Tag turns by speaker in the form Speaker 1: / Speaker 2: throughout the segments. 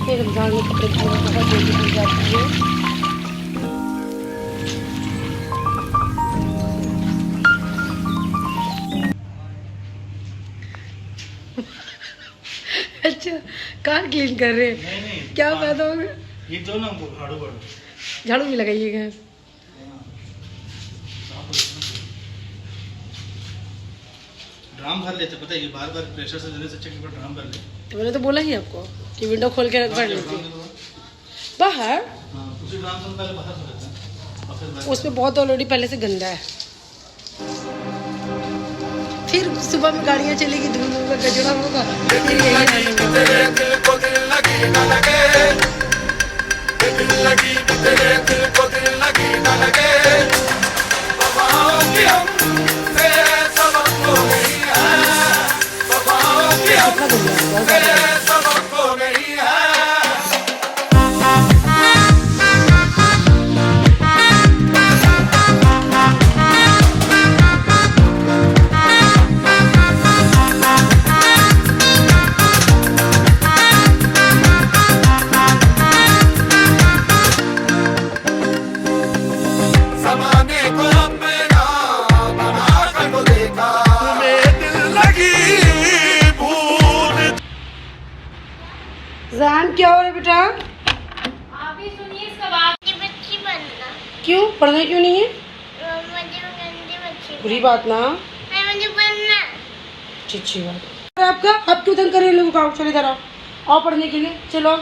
Speaker 1: हैं रमज़ान में कपड़े धोने बहुत जल्दी हो जाती है। अच्छा कार क्लीन कर रहे हैं?
Speaker 2: नहीं
Speaker 1: क्या फायदा होगा?
Speaker 2: ये जो ना
Speaker 1: झाड़ू भी लगाइएगा।
Speaker 2: ड्राम भर लेते, पता है ये बार बार प्रेशर से देने से अच्छा कि ड्राम भर ले।
Speaker 1: तो मैंने तो बोला ही आपको कि विंडो खोल के भर लेते बाहर।
Speaker 2: उसी ड्राम से पहले बाहर से लेते हैं और फिर
Speaker 1: उसमें बहुत ऑलरेडी पहले से गंदा है। फिर सुबह में गाड़ियाँ चलेगी, धूल धूल का कचरा होगा, फिर यही जान क्या हो रहा है बेटा?
Speaker 3: आप ही सुनिए इसका बात। बच्ची बनना
Speaker 1: क्यों पढ़ना क्यों नहीं है?
Speaker 3: मुझे गंदी बच्ची
Speaker 1: बुरी बात ना,
Speaker 3: मुझे बनना।
Speaker 1: अच्छी बात। आपका आप क्यों तंग कर रहे लोग? आओ चले इधर आओ, आओ पढ़ने के लिए चलो।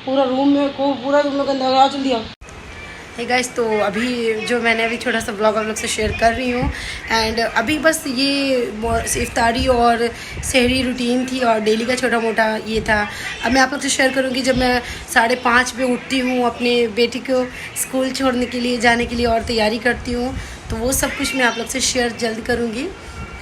Speaker 1: पूरा रूम में गंदा हो गया, आओ जल्दी आओ। हे गाइस, तो अभी जो मैंने अभी छोटा सा ब्लॉग आप लोग से शेयर कर रही हूँ। एंड अभी बस ये इफ्तारी और सहरी रूटीन थी और डेली का छोटा मोटा ये था। अब मैं आप लोग से शेयर करूँगी जब मैं 5:30 पे उठती हूँ अपने बेटी को स्कूल छोड़ने के लिए जाने के लिए और तैयारी करती हूँ, तो वो सब कुछ मैं आप लोग से शेयर जल्द करूँगी।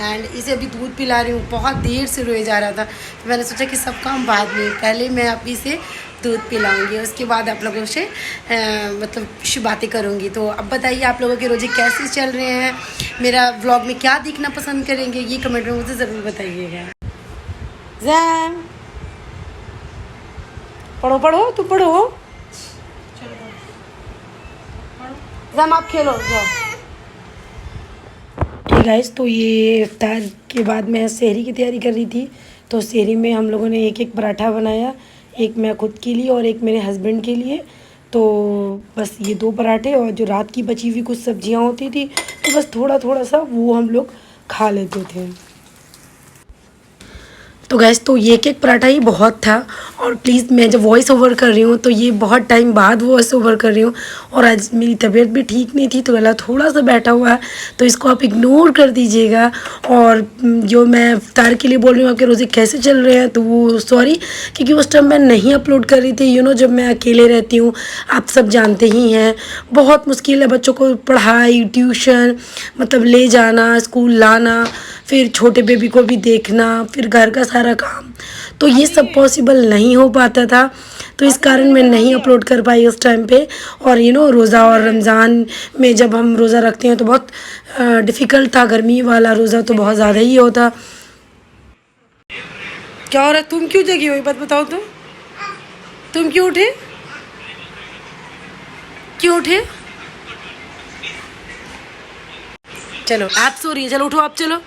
Speaker 1: एंड इसे अभी दूध पिला रही हूँ, बहुत देर से रोए जा रहा था, तो मैंने सोचा कि सब काम बाद में, पहले मैं अभी से दूध पिलाऊंगी, उसके बाद आप लोगों से मतलब बातें करूंगी। तो अब बताइए आप लोगों के रोज़े कैसे चल रहे हैं, मेरा व्लॉग में क्या देखना पसंद करेंगे, ये कमेंट में मुझे ज़रूर बताइएगा। जैम पढ़ो पढ़ो, तू पढ़ो। जैम आप खेलो जाओ। ठीक गाइस, तो ये इफ्तार के बाद मैं सहरी की तैयारी कर रही थी, तो सहरी में हम लोगों ने एक पराठा बनाया, एक मैं खुद के लिए और एक मेरे हस्बैंड के लिए। तो बस ये 2 पराठे और जो रात की बची हुई कुछ सब्जियां होती थी, तो बस थोड़ा थोड़ा सा वो हम लोग खा लेते थे। तो गैस, तो ये एक पराठा ही बहुत था। और प्लीज़ मैं जब वॉइस ओवर कर रही हूँ तो ये बहुत टाइम बाद वॉइस ओवर कर रही हूँ, और आज मेरी तबीयत भी ठीक नहीं थी, तो गला थोड़ा सा बैठा हुआ है, तो इसको आप इग्नोर कर दीजिएगा। और जो मैं इफ्तार के लिए बोल रही हूँ आपके रोज़े कैसे चल रहे हैं, तो वो सॉरी, क्योंकि उस टाइम मैं नहीं अपलोड कर रही थी। जब मैं अकेले रहती हूँ, आप सब जानते ही हैं, बहुत मुश्किल है बच्चों को पढ़ाई, ट्यूशन, मतलब ले जाना, स्कूल लाना, फिर छोटे बेबी को भी देखना, फिर घर का सारा काम, तो ये सब पॉसिबल नहीं हो पाता था, तो इस कारण मैं नहीं अपलोड कर पाई उस टाइम पे। और रोज़ा और रमज़ान में जब हम रोज़ा रखते हैं तो बहुत डिफ़िकल्ट था, गर्मी वाला रोज़ा तो बहुत ज़्यादा ही होता। क्या हो रहा है? तुम क्यों जगी हो? बात बताओ तो, तुम क्यों उठे? क्यों उठे? चलो आप सो रही है, चलो उठो आप, चलो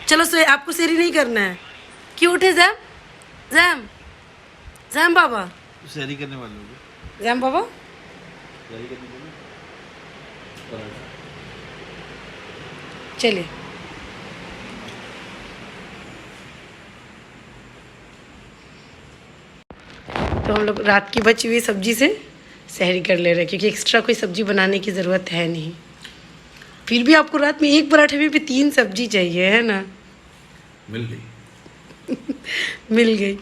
Speaker 1: चलो से आपको सेरी नहीं करना है। क्यों उठे जैम? जैम जैम बाबा,
Speaker 2: सहरी करने वाले लोग,
Speaker 1: जैम बाबा
Speaker 2: सहरी करने वाले।
Speaker 1: चलिए। तो हम लोग रात की बची हुई सब्जी से सहरी कर ले रहे हैं, क्योंकि एक्स्ट्रा कोई सब्जी बनाने की ज़रूरत है नहीं। फिर भी आपको रात में एक पराठे में भी 3 सब्जी चाहिए, है ना?
Speaker 2: मिल गई
Speaker 1: मिल गई।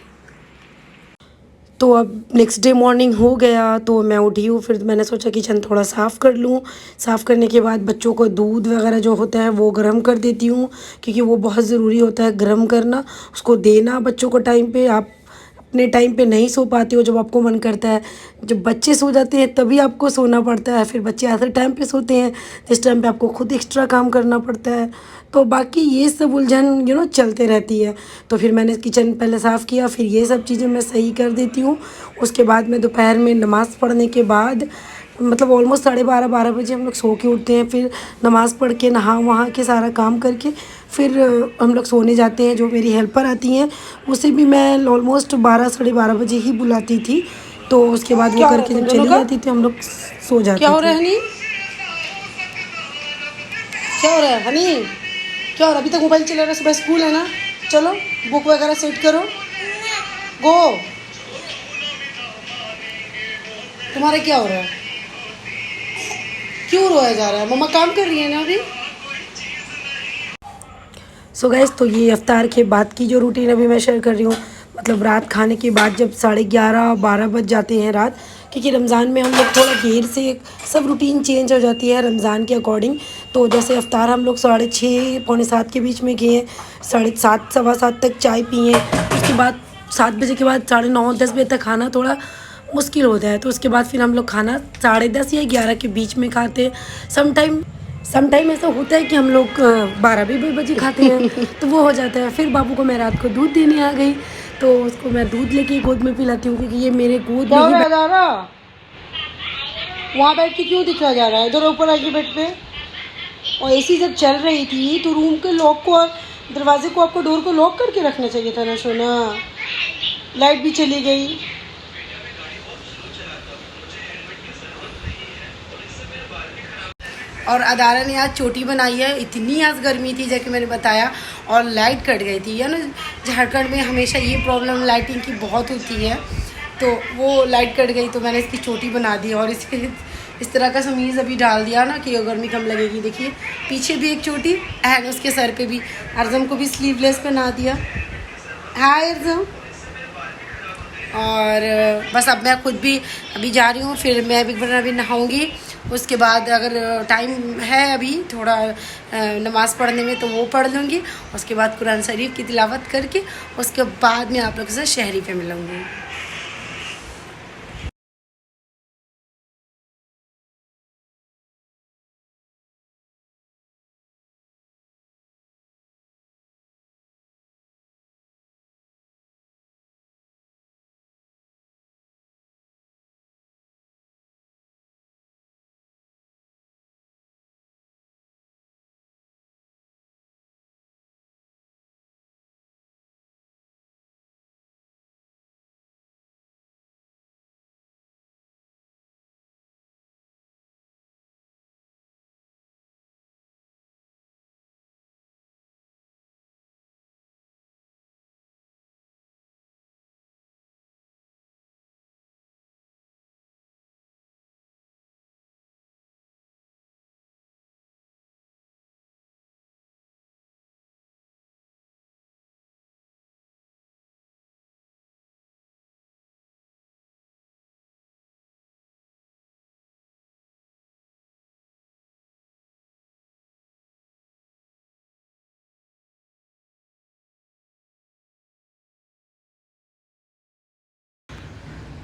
Speaker 1: तो अब नेक्स्ट डे मॉर्निंग हो गया, तो मैं उठी हूँ, फिर मैंने सोचा किचन थोड़ा साफ़ कर लूँ। साफ़ करने के बाद बच्चों को दूध वगैरह जो होता है वो गर्म कर देती हूँ, क्योंकि वो बहुत ज़रूरी होता है गर्म करना, उसको देना बच्चों को टाइम पे। आप अपने टाइम पे नहीं सो पाते हो जब आपको मन करता है, जब बच्चे सो जाते हैं तभी आपको सोना पड़ता है, फिर बच्चे ऐसे टाइम पे सोते हैं जिस टाइम पे आपको खुद एक्स्ट्रा काम करना पड़ता है। तो बाकी ये सब उलझन चलते रहती है। तो फिर मैंने किचन पहले साफ़ किया, फिर ये सब चीज़ें मैं सही कर देती हूँ। उसके बाद मैं दोपहर में नमाज़ पढ़ने के बाद मतलब ऑलमोस्ट 12:30 बजे हम लोग सो के उठते हैं। फिर नमाज़ पढ़ के नहा वहा के सारा काम करके फिर हम लोग सोने जाते हैं। जो मेरी हेल्पर आती हैं उसे भी मैं ऑलमोस्ट 12 साढ़े 12 बजे ही बुलाती थी। तो उसके बाद वो करके जब चली जाती थी हम लोग सो जाते थे। क्या हो रहा है हनी? क्या हो रहा है हनी? क्या हो रहा है? अभी तक मोबाइल चला रहा है, सुबह स्कूल है ना। चलो बुक वगैरह सेट करो, गो। तुम्हारा क्या हो रहा है? क्यों रोया जा रहा है? मम्मा काम कर रही है ना अभी। सो गाइस, तो ये इफ्तार के बाद की जो रूटीन अभी मैं शेयर कर रही हूँ, मतलब रात खाने के बाद जब 11:30-12 बज जाते हैं रात, क्योंकि रमज़ान में हम लोग थोड़ा देर से सब रूटीन चेंज हो जाती है रमज़ान के अकॉर्डिंग। तो जैसे इफ्तार हम लोग 6:30 पौने 7 के बीच में किए, 7:30 7:15 तक चाय पिए। उसके बाद 7 बजे के बाद 9:30-10 बजे तक खाना थोड़ा मुश्किल होता है। तो उसके बाद फिर हम लोग खाना 10:30 या 11 के बीच में खाते हैं। समटाइम ऐसा होता है कि हम लोग 12 भी बजे खाते हैं। तो वो हो जाता है। फिर बाबू को मैं रात को दूध देने आ गई, तो उसको मैं दूध लेके गोद में पिलाती हूँ, क्योंकि ये मेरे गोद में ही जा रहा। वहाँ बैठ के क्यों दिखा जा रहा है? इधर ऊपर आके बेड पे। और एसी जब चल रही थी तो रूम के लॉक को और दरवाजे को, आपको डोर को लॉक करके रखना चाहिए था ना सोना। लाइट भी चली गई। और अदारा ने आज चोटी बनाई है। इतनी आज गर्मी थी जैसे मैंने बताया, और लाइट कट गई थी। है ना, झारखंड में हमेशा ये प्रॉब्लम लाइटिंग की बहुत होती है। तो वो लाइट कट गई तो मैंने इसकी चोटी बना दी, और इस तरह का समीज़ अभी डाल दिया ना कि गर्मी कम लगेगी। देखिए पीछे भी एक चोटी एंड उसके सर पे भी। अर्जम को भी स्लीवलेस पहना दिया। हाय अर्जम। और बस अब मैं खुद भी अभी जा रही हूँ, फिर मैं अभी नहाऊंगी। उसके बाद अगर टाइम है अभी थोड़ा नमाज़ पढ़ने में तो वो पढ़ लूँगी। उसके बाद कुरान शरीफ की तिलावत करके उसके बाद मैं आप लोगों से शहरी पे मिलूँगी।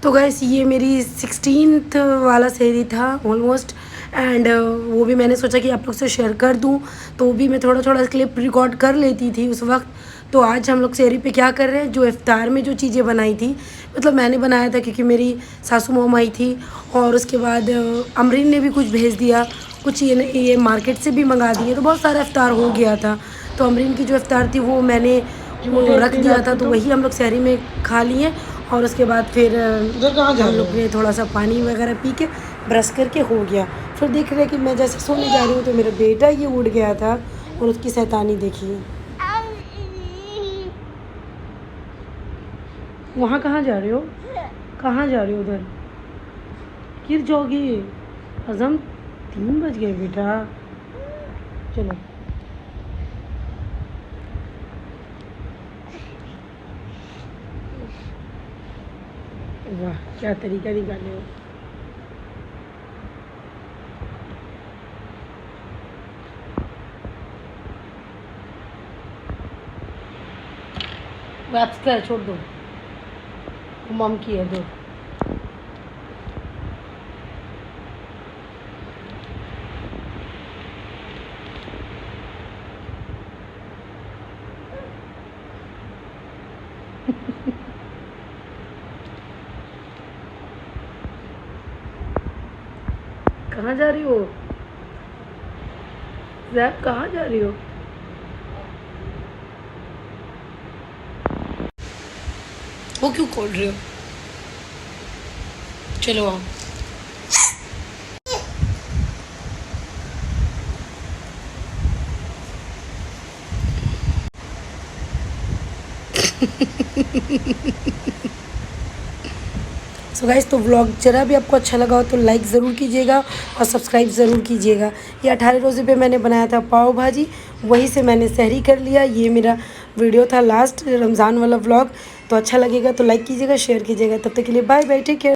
Speaker 1: तो गैस ये मेरी 16th वाला सहरी था ऑलमोस्ट। एंड वो भी मैंने सोचा कि आप लोग से शेयर कर दूं, तो वो भी मैं थोड़ा थोड़ा क्लिप रिकॉर्ड कर लेती थी उस वक्त। तो आज हम लोग सहरी पे क्या कर रहे हैं, जो इफ्तार में जो चीज़ें बनाई थी, मतलब मैंने बनाया था क्योंकि मेरी सासू मॉम आई थी। और उसके बाद अमरीन ने भी कुछ भेज दिया, कुछ ये मार्केट से भी मंगा दिए। तो बहुत सारा इफ्तार हो गया था। तो अमरीन की जो इफ्तार थी वो मैंने रख दिया था, तो वही हम लोग सहरी में खा लिए। और उसके बाद फिर हम लोग ने थोड़ा सा पानी वगैरह पी के ब्रश करके हो गया। फिर देख रहे कि मैं जैसे सोने जा रही हूँ तो मेरा बेटा ये उड़ गया था, और उसकी शैतानी देखिए। वहाँ कहाँ जा रहे हो? कहाँ जा रहे हो? उधर गिर जाओगी। अज़म 3 बज गए बेटा, चलो। वाह क्या तरीका निकाले हो। वैप्स का छोड़ दो, मम की है दो। कहाँ जा रही हो ज़ैब, कहाँ जा रही हो? वो क्यों खोल रहे हो? चलो आओ। सो गाइस, तो व्लॉग जरा भी आपको अच्छा लगा हो तो लाइक ज़रूर कीजिएगा और सब्सक्राइब ज़रूर कीजिएगा। ये 18 रोज़े पे मैंने बनाया था पाव भाजी, वहीं से मैंने सहरी कर लिया। ये मेरा वीडियो था लास्ट रमज़ान वाला व्लॉग। तो अच्छा लगेगा तो लाइक कीजिएगा, शेयर कीजिएगा। तब तक के लिए बाय बाय, टेक केयर।